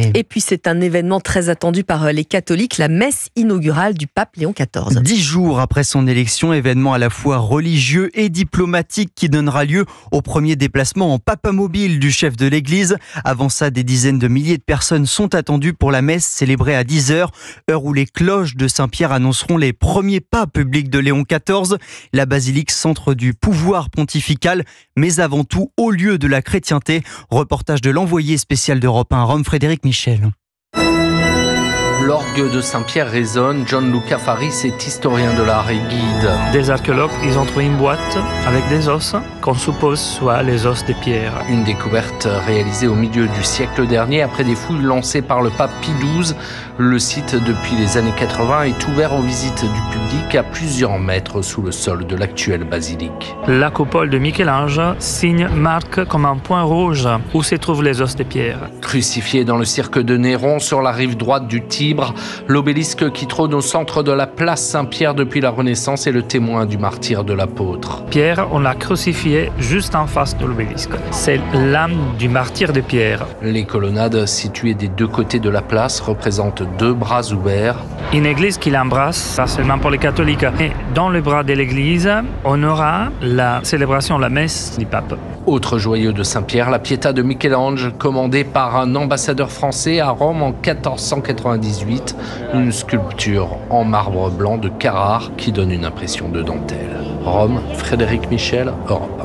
soirée. Et puis c'est un événement très attendu par les catholiques, la messe inaugurale du pape Léon XIV. 10 jours après son élection, événement à la fois religieux et diplomatique qui donnera lieu au premier déplacement en papamobile du chef de l'église. Avant ça, des dizaines de milliers de personnes sont attendues pour la messe célébrée à 10h, heure où les cloches de Saint-Pierre annonceront les premiers pas publics de Léon XIV. La basilique, centre du pouvoir pontifical, mais avant tout au lieu de la chrétienté. Reportage de l'envoyé spécial d'Europe 1 à Rome, Frédéric Michel. L'orgue de Saint-Pierre résonne. Gianluca Faris est historien de l'art et guide. Des archéologues, ils ont trouvé une boîte avec des os qu'on suppose soient les os des pierres. Une découverte réalisée au milieu du siècle dernier après des fouilles lancées par le pape Pie XII. Le site, depuis les années 80, est ouvert aux visites du public à plusieurs mètres sous le sol de l'actuelle basilique. La coupole de Michel-Ange marque comme un point rouge où se trouvent les os des pierres. Crucifié dans le cirque de Néron sur la rive droite du Tibre, l'obélisque qui trône au centre de la place Saint-Pierre depuis la Renaissance est le témoin du martyre de l'apôtre. Pierre, on l'a crucifié juste en face de l'obélisque. C'est l'âme du martyr de Pierre. Les colonnades situées des deux côtés de la place représentent deux bras ouverts. Une église qui l'embrasse, pas seulement pour les catholiques. Et dans le bras de l'église, on aura la célébration, la messe du pape. Autre joyau de Saint-Pierre, la Pietà de Michel-Ange, commandée par un ambassadeur français à Rome en 1498. Une sculpture en marbre blanc de Carrare qui donne une impression de dentelle. Rome, Frédéric Michel, Europe 1.